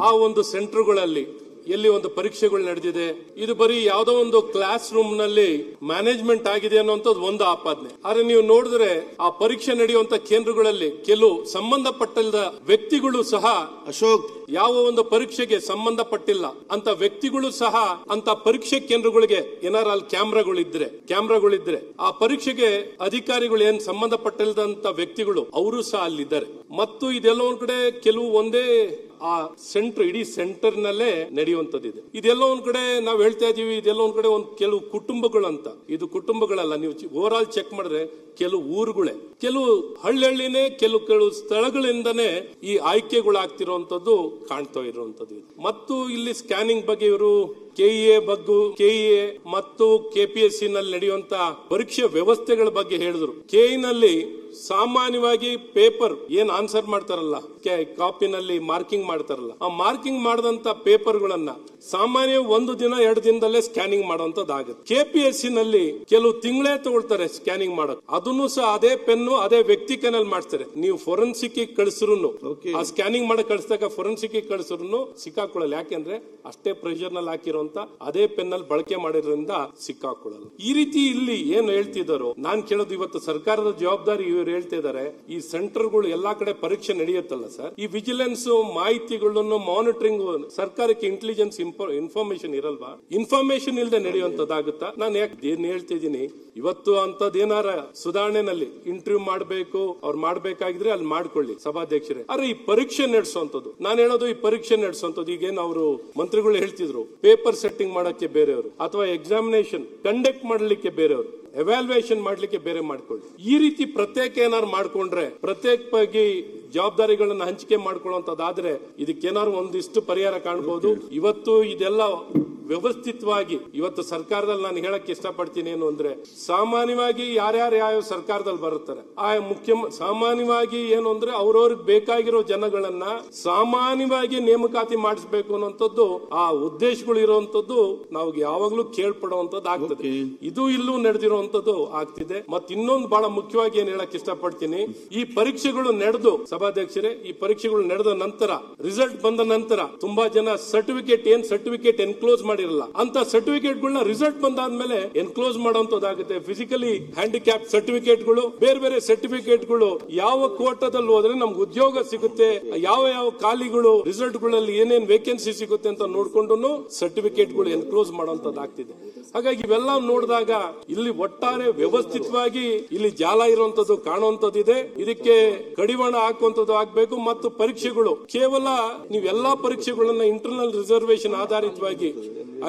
ಆ ಒಂದು ಸೆಂಟರ್ಗಳಲ್ಲಿ ಎಲ್ಲಿ ಒಂದು ಪರೀಕ್ಷೆಗಳು ನಡೆದಿದೆ, ಇದು ಬರೀ ಯಾವುದೋ ಒಂದು ಕ್ಲಾಸ್ ರೂಮ್ ನಲ್ಲಿ ಮ್ಯಾನೇಜ್ಮೆಂಟ್ ಆಗಿದೆ ಅನ್ನುವಂಥದ್ದು ಒಂದು ಆಪಾದನೆ. ಆದ್ರೆ ನೀವು ನೋಡಿದ್ರೆ ಆ ಪರೀಕ್ಷೆ ನಡೆಯುವಂತ ಕೇಂದ್ರಗಳಲ್ಲಿ ಕೆಲವು ಸಂಬಂಧಪಟ್ಟಿಲ್ಲದ ವ್ಯಕ್ತಿಗಳು ಸಹ ಅಶೋಕ್ ಯಾವ ಒಂದು ಪರೀಕ್ಷೆಗೆ ಸಂಬಂಧಪಟ್ಟಿಲ್ಲ ಅಂತ ವ್ಯಕ್ತಿಗಳು ಸಹ ಅಂತ ಪರೀಕ್ಷೆ ಕೇಂದ್ರಗಳಿಗೆ ಏನಾರ ಅಲ್ಲಿ ಕ್ಯಾಮ್ರಾಗಳಿದ್ರೆ ಆ ಪರೀಕ್ಷೆಗೆ ಅಧಿಕಾರಿಗಳು ಏನ್ ಸಂಬಂಧಪಟ್ಟಿಲ್ಲದಂತ ವ್ಯಕ್ತಿಗಳು ಅವರು ಸಹ ಅಲ್ಲಿದ್ದಾರೆ. ಮತ್ತು ಇದೆಲ್ಲ ಒಂದ್ ಕಡೆ ಕೆಲವು ಒಂದೇ ಆ ಸೆಂಟರ್, ಇಡೀ ಸೆಂಟರ್ ನಲ್ಲೇ ನಡೆಯುವಂತದ್ದಿದೆ. ಇದೆಲ್ಲ ಒಂದ್ ಕಡೆ ನಾವು ಹೇಳ್ತಾ ಇದೀವಿ, ಇದೆಲ್ಲ ಒಂದ್ ಕಡೆ ಒಂದು ಕೆಲವು ಕುಟುಂಬಗಳು ಅಂತ. ಇದು ಕುಟುಂಬಗಳಲ್ಲ, ನೀವು ಓವರ್ ಆಲ್ ಚೆಕ್ ಮಾಡಿದ್ರೆ ಕೆಲವು ಊರುಗಳೇ, ಕೆಲವು ಹಳ್ಳಿನೇ, ಕೆಲವು ಸ್ಥಳಗಳಿಂದನೇ ಈ ಆಯ್ಕೆಗಳಾಗ್ತಿರುವಂತದ್ದು ಕಾಣ್ತಾ ಇರುವಂತದ್ದು. ಮತ್ತು ಇಲ್ಲಿ ಸ್ಕ್ಯಾನಿಂಗ್ ಬಗ್ಗೆ ಇವರು ಕೆಇಎ ಮತ್ತು ಕೆಪಿಎಸ್ಸಿ ನಲ್ಲಿ ನಡೆಯುವಂತ ಪರೀಕ್ಷೆ ವ್ಯವಸ್ಥೆಗಳ ಬಗ್ಗೆ ಹೇಳಿದ್ರು. ಕೆಇ ನಲ್ಲಿ ಸಾಮಾನ್ಯವಾಗಿ ಪೇಪರ್ ಏನ್ ಆನ್ಸರ್ ಮಾಡ್ತಾರಲ್ಲ, ಕಾಪಿನಲ್ಲಿ ಮಾರ್ಕಿಂಗ್ ಮಾಡ್ತಾರಲ್ಲ, ಆ ಮಾರ್ಕಿಂಗ್ ಮಾಡಿದಂತ ಪೇಪರ್ಗಳನ್ನ ಸಾಮಾನ್ಯ 1 ದಿನ 2 ದಿನದಲ್ಲೇ ಸ್ಕ್ಯಾನಿಂಗ್ ಮಾಡುವಂತದ್ದಾಗುತ್ತೆ. ಕೆಪಿಎಸ್ಸಿ ನಲ್ಲಿ ಕೆಲವು ತಿಂಗಳೇ ತಗೊಳ್ತಾರೆ ಸ್ಕ್ಯಾನಿಂಗ್ ಮಾಡೋದು. ಅದನ್ನು ಸಹ ಅದೇ ಪೆನ್ನು ಅದೇ ವ್ಯಕ್ತಿ ಕೈನಲ್ಲಿ ಮಾಡ್ತಾರೆ. ನೀವು ಫೊರೆನ್ಸಿಕ್ ಕಳಿಸಿದ್ರು ಆ ಸ್ಕ್ಯಾನಿಂಗ್ ಮಾಡಕ್ ಕಳಿಸಿದಾಗ ಫೊರೆನ್ಸಿಕ್ ಕಳಿಸಿದ್ರು ಸಿಕ್ಕಾಕೊಳ್ಳಲ್ಲ. ಯಾಕೆಂದ್ರೆ ಅಷ್ಟೇ ಪ್ರೆಷರ್ ನಲ್ಲಿ ಹಾಕಿರುವಂತ ಅದೇ ಪೆನ್ ಅಲ್ಲಿ ಬಳಕೆ ಮಾಡಿರೋದ್ರಿಂದ ಸಿಕ್ಕಾಕೊಳ್ಳಲ್ಲ. ಈ ರೀತಿ ಇಲ್ಲಿ ಏನು ಹೇಳ್ತಿದ್ದಾರೋ ನಾನ್ ಕೇಳೋದು, ಇವತ್ತು ಸರ್ಕಾರದ ಜವಾಬ್ದಾರಿ ಇವರು ಹೇಳ್ತಾ ಇದಾರೆ. ಈ ಸೆಂಟರ್ಗಳು ಎಲ್ಲಾ ಕಡೆ ಪರೀಕ್ಷೆ ನಡೆಯುತ್ತಲ್ಲ ಸರ್, ಈ ವಿಜಿಲೆನ್ಸ್ ಮಾಹಿತಿಗಳನ್ನು ಮಾನಿಟರಿಂಗ್ ಸರ್ಕಾರಕ್ಕೆ ಇಂಟೆಲಿಜೆನ್ಸ್ ಇನ್ಫಾರ್ಮೇಶನ್ ಇರಲ್ವಾ? ಇನ್ಫಾರ್ಮೇಶನ್ ಇಲ್ಲದೆ ನಡೆಯುವಂತದ್ದಾಗುತ್ತಾ? ನಾನು ಯಾಕೆ ಏನ್ ಹೇಳ್ತಿದ್ದೀನಿ, ಇವತ್ತು ಅಂತದೇನಾರ ಸುಧಾರಣೆನಲ್ಲಿ ಇಂಟರ್ವ್ಯೂ ಮಾಡಬೇಕು, ಅವ್ರು ಮಾಡ್ಬೇಕಾಗಿದ್ರೆ ಅಲ್ಲಿ ಮಾಡ್ಕೊಳ್ಳಿ ಸಭಾಧ್ಯಕ್ಷರೇ. ಆದ್ರೆ ಈ ಪರೀಕ್ಷೆ ನಡೆಸುವಂತದ್ದು, ನಾನು ಹೇಳೋದು ಈ ಪರೀಕ್ಷೆ ನಡೆಸುವಂತದ್ದು, ಈಗೇನು ಅವರು ಮಂತ್ರಿಗಳು ಹೇಳ್ತಿದ್ರು ಪೇಪರ್ ಸೆಟ್ಟಿಂಗ್ ಮಾಡಕ್ಕೆ ಬೇರೆಯವರು, ಅಥವಾ ಎಕ್ಸಾಮಿನೇಷನ್ ಕಂಡಕ್ಟ್ ಮಾಡಲಿಕ್ಕೆ ಬೇರೆಯವರು, ಎವ್ಯಾಲ್ಯೂಯೇಷನ್ ಮಾಡ್ಲಿಕ್ಕೆ ಬೇರೆ ಮಾಡ್ಕೊಳ್ಳಿ. ಈ ರೀತಿ ಪ್ರತ್ಯೇಕ ಏನಾರು ಮಾಡ್ಕೊಂಡ್ರೆ, ಪ್ರತ್ಯೇಕವಾಗಿ ಜವಾಬ್ದಾರಿಗಳನ್ನ ಹಂಚಿಕೆ ಮಾಡ್ಕೊಳ್ಳುವಂತದ್ದಾದ್ರೆ ಇದಕ್ಕೇನಾದ್ರು ಒಂದಿಷ್ಟು ಪರಿಹಾರ ಕಾಣಬಹುದು. ಇವತ್ತು ಇದೆಲ್ಲ ವ್ಯವಸ್ಥಿತವಾಗಿ ಇವತ್ತು ಸರ್ಕಾರದಲ್ಲಿ ನಾನು ಹೇಳಕ್ ಇಷ್ಟಪಡ್ತೀನಿ ಏನು ಅಂದ್ರೆ, ಸಾಮಾನ್ಯವಾಗಿ ಯಾರ್ಯಾರು ಯಾವ ಸರ್ಕಾರದಲ್ಲಿ ಬರುತ್ತಾರೆ ಸಾಮಾನ್ಯವಾಗಿ ಏನು ಅಂದ್ರೆ ಅವ್ರವ್ರಿಗೆ ಬೇಕಾಗಿರೋ ಜನಗಳನ್ನ ಸಾಮಾನ್ಯವಾಗಿ ನೇಮಕಾತಿ ಮಾಡಿಸಬೇಕು ಅನ್ನುವಂಥದ್ದು ಆ ಉದ್ದೇಶಗಳು ಇರುವಂತದ್ದು ನಾವು ಯಾವಾಗ್ಲೂ ಕೇಳ್ಪಡುವಂತದ್ದು ಆಗ್ತದೆ. ಇದು ಇಲ್ಲೂ ನಡೆದಿರುವಂತದ್ದು ಆಗ್ತಿದೆ. ಮತ್ತೆ ಇನ್ನೊಂದು ಬಹಳ ಮುಖ್ಯವಾಗಿ ಏನ್ ಹೇಳಕ್ ಇಷ್ಟಪಡ್ತೀನಿ, ಈ ಪರೀಕ್ಷೆಗಳು ನಡೆದು ಸಭಾಧ್ಯಕ್ಷರೇ, ಈ ಪರೀಕ್ಷೆಗಳು ನಡೆದ ನಂತರ ರಿಸಲ್ಟ್ ಬಂದ ನಂತರ ತುಂಬಾ ಜನ ಸರ್ಟಿಫಿಕೇಟ್ ಎನ್ಕ್ಲೋಸ್ ಮಾಡಿರಲ್ಲ, ಅಂತ ಸರ್ಟಿಫಿಕೇಟ್ಗಳನ್ನ ರಿಸಲ್ಟ್ ಬಂದಾದ್ಮೇಲೆ ಎನ್ಕ್ಲೋಸ್ ಮಾಡುವಂತದ್ದಾಗುತ್ತೆ. ಫಿಸಿಕಲಿ ಹ್ಯಾಂಡಿಕ್ಯಾಪ್ ಸರ್ಟಿಫಿಕೇಟ್ಗಳು, ಬೇರೆ ಬೇರೆ ಸರ್ಟಿಫಿಕೇಟ್ಗಳು, ಯಾವ ಕೋಟಾದಲ್ಲಿ ಹೋದ್ರೆ ನಮ್ಗೆ ಉದ್ಯೋಗ ಸಿಗುತ್ತೆ, ಯಾವ ಖಾಲಿಗಳು ರಿಸಲ್ಟ್ ಗಳಲ್ಲಿ ಏನೇನ್ ವೇಕೆನ್ಸಿ ಸಿಗುತ್ತೆ ಅಂತ ನೋಡ್ಕೊಂಡು ಸರ್ಟಿಫಿಕೇಟ್ಗಳು ಎನ್ಕ್ಲೋಸ್ ಮಾಡುವಂತದ್ದಾಗ್ತಿದೆ. ಹಾಗಾಗಿ ಇವೆಲ್ಲ ನೋಡಿದಾಗ ಇಲ್ಲಿ ಒಟ್ಟಾರೆ ವ್ಯವಸ್ಥಿತವಾಗಿ ಇಲ್ಲಿ ಜಾಲ ಇರುವಂತದ್ದು ಕಾಣುವಂತದ್ದಿದೆ. ಇದಕ್ಕೆ ಕಡಿವಾಣ ಹಾಕುವಂತದ್ದು ಆಗ್ಬೇಕು. ಮತ್ತು ಪರೀಕ್ಷೆಗಳು ಕೇವಲ ನೀವೆಲ್ಲಾ ಪರೀಕ್ಷೆಗಳನ್ನ ಇಂಟರ್ನಲ್ ರಿಸರ್ವೇಶನ್ ಆಧಾರಿತವಾಗಿ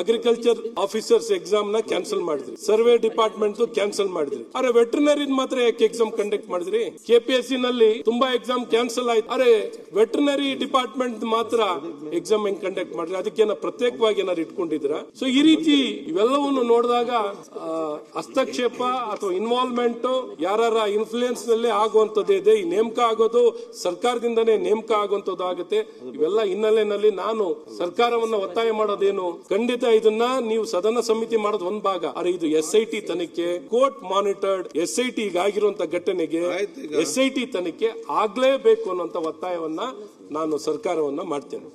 ಅಗ್ರಿಕಲ್ಚರ್ ಆಫೀಸರ್ಸ್ ಎಕ್ಸಾಮ್ ನ ಕ್ಯಾನ್ಸಲ್ ಮಾಡಿದ್ರಿ, ಸರ್ವೆ ಡಿಪಾರ್ಟ್ಮೆಂಟ್ ಕ್ಯಾನ್ಸಲ್ ಮಾಡಿದ್ರಿ. ಅರೆ ವೆಟರ್ನರಿ ಮಾತ್ರ ಯಾಕೆ ಎಕ್ಸಾಮ್ ಕಂಡಕ್ಟ್ ಮಾಡಿದ್ರಿ? ಕೆಪಿಎಸ್ಸಿ ನಲ್ಲಿ ತುಂಬಾ ಎಕ್ಸಾಮ್ ಕ್ಯಾನ್ಸಲ್ ಆಯ್ತು, ಅರೆ ವೆಟರ್ನರಿ ಡಿಪಾರ್ಟ್ಮೆಂಟ್ ಮಾತ್ರ ಎಕ್ಸಾಮ್ ಹೆಂಗ್ ಕಂಡಕ್ಟ್ ಮಾಡಿದ್ರಿ? ಅದಕ್ಕೇನ ಪ್ರತ್ಯೇಕವಾಗಿ ಏನಾದ್ರು ಇಟ್ಕೊಂಡಿದ್ರ? ಸೊ ಈ ರೀತಿ ಇವೆಲ್ಲವನ್ನು ನೋಡಿದಾಗ ಹಸ್ತಕ್ಷೇಪ ಅಥವಾ ಇನ್ವಾಲ್ವ್ಮೆಂಟ್ ಯಾರ ಇನ್ಫ್ಲೂಯೆನ್ಸ್ ನಲ್ಲಿ ಆಗುವಂತದ್ದೇ ಇದೆ. ಈ ನೇಮಕ ಆಗೋದು ಸರ್ಕಾರದಿಂದನೇ ನೇಮಕ ಆಗುವಂತದ್ದು ಆಗುತ್ತೆ. ಇವೆಲ್ಲ ಹಿನ್ನೆಲೆಯಲ್ಲಿ ನಾನು ಸರ್ಕಾರವನ್ನ ಒತ್ತಾಯ ಮಾಡೋದೇನು, ಖಂಡಿತ ಇದನ್ನ ನೀವು ಸದನ ಸಮಿತಿ ಮಾಡೋದು ಒಂದ್ ಭಾಗ, ಅರೆ ಇದು SIT ತನಿಖೆ, ಕೋರ್ಟ್ ಮಾನಿಟರ್ಡ್ SIT ಈಗಾಗಿರುವಂತ ಘಟನೆಗೆ SIT ತನಿಖೆ ಆಗ್ಲೇಬೇಕು ಅನ್ನುವಂತ ಒತ್ತಾಯವನ್ನ ನಾನು ಸರ್ಕಾರವನ್ನ ಮಾಡ್ತೇನೆ.